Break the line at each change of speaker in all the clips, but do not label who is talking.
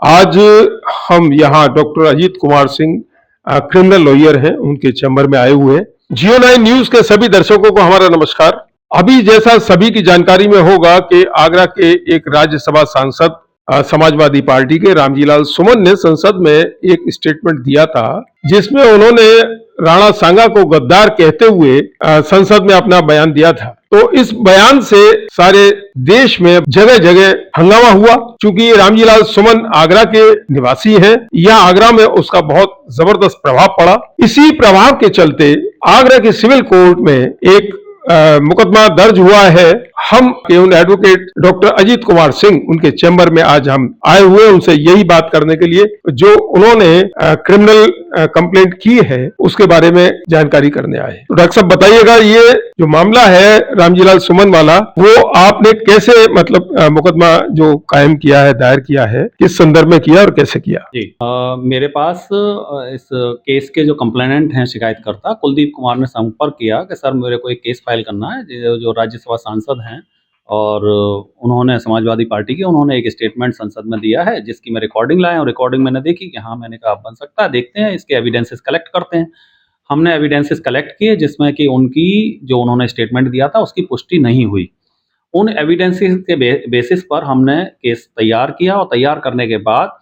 आज हम यहाँ doctor Ajit Kumar Singh criminal lawyer हैं, उनके चैम्बर में आए हुए हैं। जियो 9 न्यूज के सभी दर्शकों को हमारा नमस्कार। अभी जैसा सभी की जानकारी में होगा कि आगरा के एक राज्यसभा सांसद समाजवादी पार्टी के रामजीलाल सुमन ने संसद में एक स्टेटमेंट दिया था, जिसमें उन्होंने राणा सांगा को गद्दार कहते हुए संसद में अपना बयान दिया था। तो इस बयान से सारे देश में जगह जगह हंगामा हुआ। चूंकि रामजीलाल सुमन आगरा के निवासी हैं, यह आगरा में उसका बहुत जबरदस्त प्रभाव पड़ा। इसी प्रभाव के चलते आगरा के सिविल कोर्ट में एक मुकदमा दर्ज हुआ है। हम उन एडवोकेट डॉक्टर अजीत कुमार सिंह, उनके चैम्बर में आज हम आए हुए, उनसे यही बात करने के लिए जो उन्होंने क्रिमिनल कंप्लेंट की है उसके बारे में जानकारी करने आए। तो डॉक्टर साहब बताइएगा, ये जो मामला है रामजीलाल सुमन वाला, वो आपने कैसे मुकदमा जो कायम किया है, दायर किया है, किस संदर्भ में किया और कैसे किया?
जी, मेरे पास इस केस के जो कंप्लेनेंट हैं, शिकायतकर्ता कुलदीप कुमार ने संपर्क किया कि सर मेरे को एक केस फाइल करना है। जो राज्यसभा सांसद हैं और उन्होंने समाजवादी पार्टी के उन्होंने एक स्टेटमेंट संसद में दिया है, जिसकी मैं रिकॉर्डिंग लाया और रिकॉर्डिंग मैंने देखी कि हाँ, मैंने कहा बन सकता है, देखते हैं, इसके एविडेंसेस कलेक्ट करते हैं। हमने एविडेंसेस कलेक्ट किए जिसमें कि उनकी जो उन्होंने स्टेटमेंट दिया था उसकी पुष्टि नहीं हुई। उन एविडेंसेस के बेसिस पर हमने केस तैयार किया और तैयार करने के बाद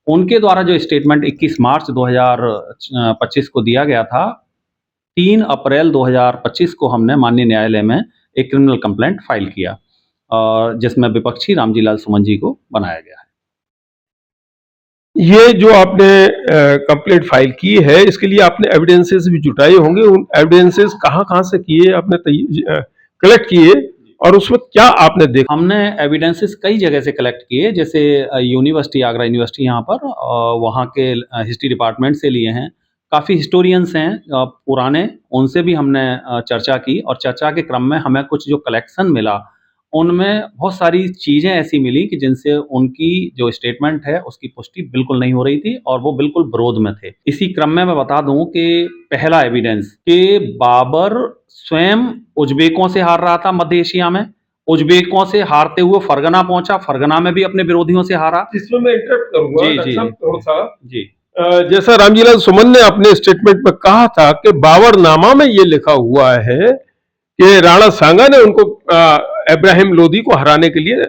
उनके द्वारा जो स्टेटमेंट 21 मार्च 2025 को दिया गया था, 3 अप्रैल 2025 को हमने माननीय न्यायालय में एक क्रिमिनल कंप्लेंट फाइल किया, जिसमें विपक्षी रामजीलाल सुमन जी को बनाया गया है।
ये जो आपने कंप्लेंट फाइल की है, इसके लिए आपने एविडेंसेस भी जुटाए होंगे। उन एविडेंसेस कहाँ से किए आपने, कलेक्ट किए, और उसमें क्या आपने देखा?
हमने एविडेंसेस कई जगह से कलेक्ट किए, जैसे यूनिवर्सिटी, आगरा यूनिवर्सिटी यहाँ पर, वहाँ के हिस्ट्री डिपार्टमेंट से लिए हैं। काफ़ी हिस्टोरियंस हैं पुराने, उनसे भी हमने चर्चा की और चर्चा के क्रम में हमें कुछ जो कलेक्शन मिला, उनमें बहुत सारी चीज़ें ऐसी मिली कि जिनसे उनकी जो स्टेटमेंट है उसकी पुष्टि बिल्कुल नहीं हो रही थी और वो बिल्कुल विरोध में थे। इसी क्रम में मैं बता दूं कि पहला एविडेंस कि बाबर स्वयं उज़्बेकों से हार रहा था मध्य एशिया में, उज़्बेकों से हारते हुए फरगना पहुंचा, फरगना में भी अपने विरोधियों से हारा।
इसमें मैं इंटरप्ट करूंगा
जी, जी,
थोड़ा सा।
जी।
जैसा रामजीलाल सुमन ने अपने स्टेटमेंट में कहा था कि बाबरनामा में ये लिखा हुआ है कि राणा सांगा ने उनको इब्राहिम लोदी को हराने के लिए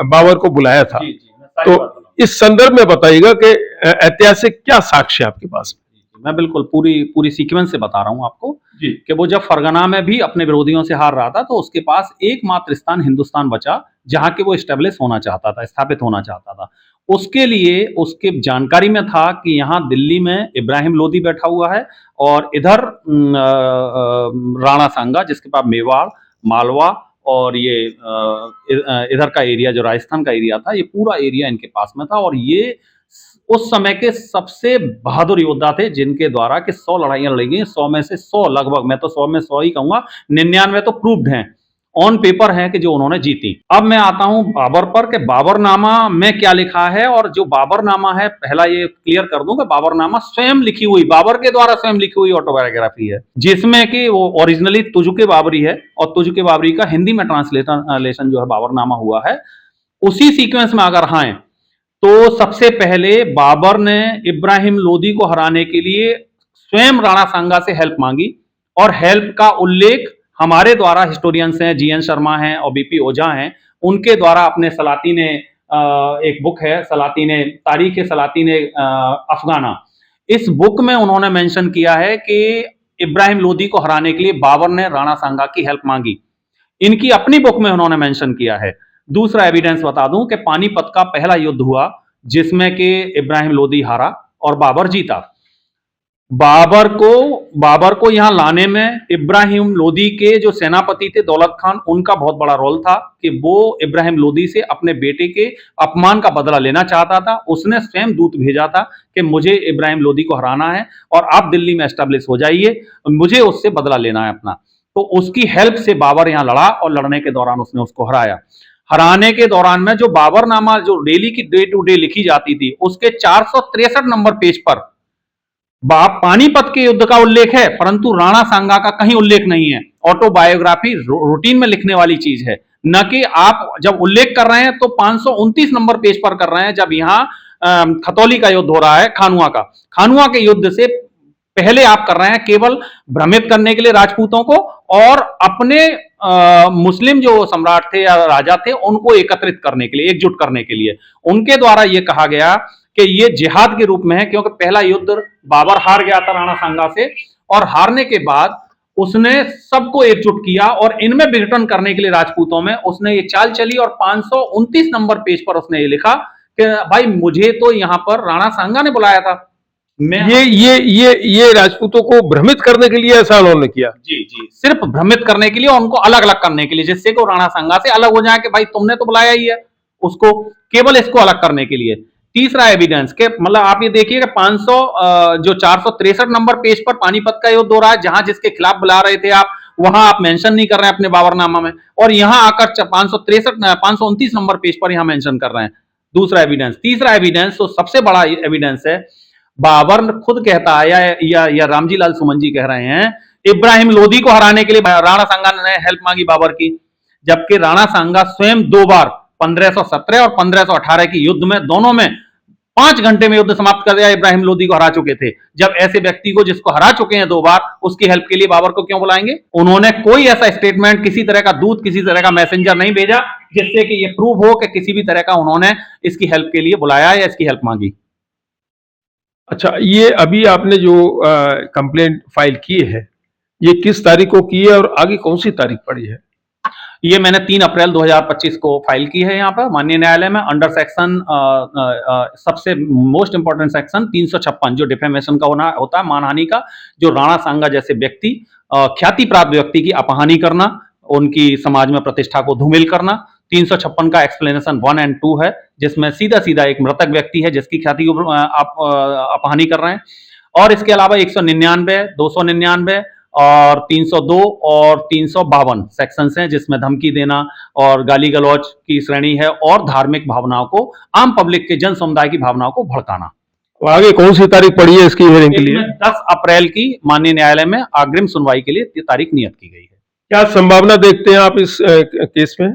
बाबर को बुलाया था।
जी,
तो इस संदर्भ में बताइएगा कि ऐतिहासिक क्या साक्ष्य आपके पास?
मैं बिल्कुल पूरी सीक्वेंस से बता रहा हूँ आपको कि वो जब फरगना में भी अपने विरोधियों से हार रहा था, तो उसके पास एकमात्र स्थान हिंदुस्तान बचा जहां के वो स्टेब्लिश होना चाहता था, स्थापित होना चाहता था। उसके लिए उसके जानकारी में था कि यहाँ दिल्ली में इब्राहिम लोदी बैठा हुआ है और इधर राणा सांगा, जिसके पास मेवाड़, मालवा और ये इधर का एरिया, जो राजस्थान का एरिया था, ये पूरा एरिया इनके पास में था। और ये उस समय के सबसे बहादुर योद्धा थे, जिनके द्वारा कि 100 लड़ाइयां लड़ी गई, 100 में से 100 लगभग, मैं तो 100 में 100 ही कहूंगा, 99 तो प्रूव्ड हैं, ऑन पेपर है कि जो उन्होंने जीती। अब मैं आता हूं बाबर पर कि बाबरनामा में क्या लिखा है। और जो बाबरनामा है, पहला ये क्लियर कर दूं कि बाबरनामा स्वयं लिखी हुई, बाबर के द्वारा स्वयं लिखी हुई ऑटोबायोग्राफी है, जिसमें कि वो ओरिजिनली तुजुके बाबरी है और तुजुके बाबरी का हिंदी में ट्रांसलेशन जो है बाबरनामा हुआ है। उसी सीक्वेंस में अगर हाँ, तो सबसे पहले बाबर ने इब्राहिम लोदी को हराने के लिए स्वयं राणा सांगा से हेल्प मांगी और हेल्प का उल्लेख हमारे द्वारा, हिस्टोरियंस हैं, जीएन शर्मा हैं और बीपी ओझा हैं, उनके द्वारा अपने सलातीने, एक बुक है सलातीने, तारीख सलातीने अफगाना, इस बुक में उन्होंने मेंशन किया है कि इब्राहिम लोदी को हराने के लिए बाबर ने राणा सांगा की हेल्प मांगी। इनकी अपनी बुक में उन्होंने मेंशन किया है। दूसरा एविडेंस बता दूं कि पानीपत का पहला युद्ध हुआ जिसमें कि इब्राहिम लोदी हारा और बाबर जीता। बाबर को यहां लाने में इब्राहिम लोदी के जो सेनापति थे दौलत खान, उनका बहुत बड़ा रोल था कि वो इब्राहिम लोदी से अपने बेटे के अपमान का बदला लेना चाहता था। उसने स्वयं दूत भेजा था कि मुझे इब्राहिम लोदी को हराना है और आप दिल्ली में एस्टेब्लिश हो जाइए, मुझे उससे बदला लेना है अपना। तो उसकी हेल्प से बाबर यहां लड़ा और लड़ने के दौरान उसने उसको हराया। हराने के दौरान में जो बाबरनामा, जो डेली की डे टू डे लिखी जाती थी, उसके 463 नंबर पेज पर पानीपत के युद्ध का उल्लेख है, परंतु राणा सांगा का कहीं उल्लेख नहीं है। ऑटोबायोग्राफी रूटीन में लिखने वाली चीज है, न कि आप जब उल्लेख कर रहे हैं तो 529 नंबर पेज पर कर रहे हैं, जब यहाँ खतौली का युद्ध हो रहा है, खानुआ के युद्ध से पहले आप कर रहे हैं केवल भ्रमित करने के लिए राजपूतों को, और अपने मुस्लिम जो सम्राट थे या राजा थे उनको एकत्रित करने के लिए, एकजुट करने के लिए। उनके द्वारा यह कहा गया कि यह जिहाद के रूप में है, क्योंकि पहला युद्ध बाबर हार गया था राणा सांगा से, और हारने के बाद उसने सबको एकजुट किया और इनमें विघटन करने के लिए राजपूतों में उसने ये चाल चली, और 529 नंबर पेज पर उसने ये लिखा कि भाई मुझे तो यहां पर राणा सांगा ने बुलाया था।
ये राजपूतों को भ्रमित करने के लिए ऐसा उन्होंने किया।
जी, सिर्फ भ्रमित करने के लिए, उनको अलग अलग करने के लिए, जिससे कि राणा सांगा से अलग हो जाए कि भाई तुमने तो बुलाया ही है उसको, केवल इसको अलग करने के लिए। तीसरा एविडेंस के मतलब आप ये देखिए कि 463 नंबर पेज पर पानीपत का युद्ध हो रहा है, जहां जिसके खिलाफ बुला रहे थे आप, वहां आप मेंशन नहीं कर रहे हैं अपने बाबरनामा में, और यहां आकर 529 नंबर पेज पर यहां मेंशन कर रहे हैं। दूसरा एविडेंस। तीसरा एविडेंस तो सबसे बड़ा एविडेंस है, बाबर खुद कहता है या रामजी लाल सुमन जी कह रहे हैं, इब्राहिम लोधी को हराने के लिए राणा सांगा ने हेल्प मांगी बाबर की, जबकि राणा सांगा स्वयं 2 बार 1517 और 1518 की युद्ध में, दोनों में 5 घंटे में युद्ध समाप्त कर दिया, इब्राहिम लोधी को हरा चुके थे। जब ऐसे व्यक्ति को जिसको हरा चुके हैं 2 बार, उसकी हेल्प के लिए बाबर को क्यों बुलाएंगे? उन्होंने कोई ऐसा स्टेटमेंट, किसी तरह का दूत, किसी तरह का मैसेंजर नहीं भेजा जिससे कि ये प्रूव हो कि किसी भी तरह का उन्होंने इसकी हेल्प के लिए बुलाया या इसकी हेल्प मांगी।
अच्छा, ये अभी आपने जो कंप्लेंट फाइल की है, ये किस तारीख को की है और आगे कौन सी तारीख पड़ी है?
ये मैंने 3 अप्रैल 2025 को फाइल की है यहाँ पर माननीय न्यायालय में, अंडर सेक्शन सबसे मोस्ट इंपॉर्टेंट सेक्शन 356, जो डिफेमेशन का होता है, मानहानि का, जो राणा सांगा जैसे व्यक्ति, ख्याति प्राप्त व्यक्ति की अपहानि करना, उनकी समाज में प्रतिष्ठा को धूमिल करना। 356 का एक्सप्लेनेशन 1 और 2 है, जिसमें सीधा सीधा एक मृतक व्यक्ति है जिसकी ख्याति को आप अपहानि कर रहे हैं, और इसके अलावा 199, 299 और 302 और 352 सेक्शंस हैं, जिसमें धमकी देना और गाली गलौज की श्रेणी है, और धार्मिक भावनाओं को, आम पब्लिक के, जन समुदाय की भावनाओं को भड़काना।
और आगे कौन सी तारीख पड़ी है इसकी हियरिंग के लिए?
10 अप्रैल की माननीय न्यायालय में अग्रिम सुनवाई के लिए तारीख नियत की गई है।
क्या संभावना देखते हैं आप इस केस में?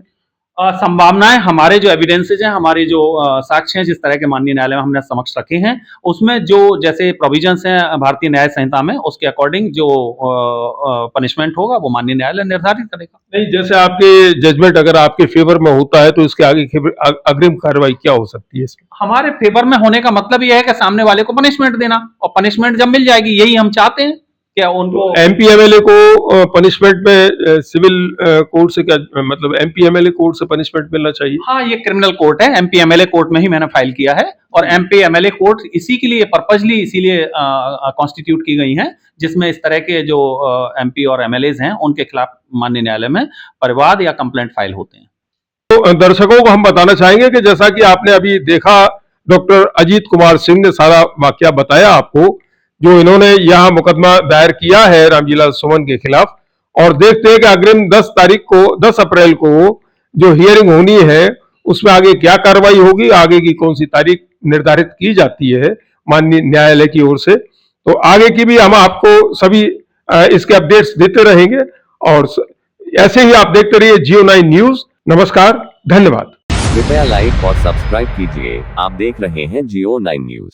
संभावनाएं, हमारे जो एविडेंसेज हैं, हमारे जो साक्ष्य हैं, जिस तरह के माननीय न्यायालय में हमने समक्ष रखे हैं, उसमें जो जैसे प्रोविजंस हैं भारतीय न्याय संहिता में, उसके अकॉर्डिंग जो पनिशमेंट होगा वो माननीय न्यायालय निर्धारित करेगा।
नहीं, जैसे आपके जजमेंट अगर आपके फेवर में होता है तो इसके आगे अग्रिम कार्रवाई क्या हो सकती है इसमें?
हमारे फेवर में होने का मतलब यह है कि सामने वाले को पनिशमेंट देना, और पनिशमेंट जब मिल जाएगी, यही हम चाहते हैं। क्या उनको
एमपी एमएलए को पनिशमेंट में सिविल कोर्ट से क्या मतलब एमपी एमएलए कोर्ट से पनिशमेंट मिलना चाहिए?
हाँ, ये क्रिमिनल कोर्ट है, एमपी एमएलए कोर्ट में ही मैंने फाइल किया है, और एमपी एमएलए कोर्ट इसी के लिए पर्पजली इसीलिए कॉन्स्टिट्यूट की गई हैं, जिसमें इस तरह के जो एमपी और एमएलएज हैं उनके खिलाफ माननीय न्यायालय में परिवाद या कंप्लेंट फाइल होते हैं।
तो दर्शकों को हम बताना चाहेंगे कि जैसा कि आपने अभी देखा, डॉक्टर अजीत कुमार सिंह ने सारा वाकया बताया आपको, जो इन्होंने यहाँ मुकदमा दायर किया है रामजी लाल सुमन के खिलाफ, और देखते हैं कि अग्रिम 10 अप्रैल को जो हियरिंग होनी है उसमें आगे क्या कार्रवाई होगी, आगे की कौन सी तारीख निर्धारित की जाती है माननीय न्यायालय की ओर से। तो आगे की भी हम आपको सभी इसके अपडेट्स देते रहेंगे, और ऐसे ही आप देखते रहिए Geo9 न्यूज। नमस्कार, धन्यवाद।
कृपया लाइक और सब्सक्राइब कीजिए। आप देख रहे हैं Geo9 न्यूज।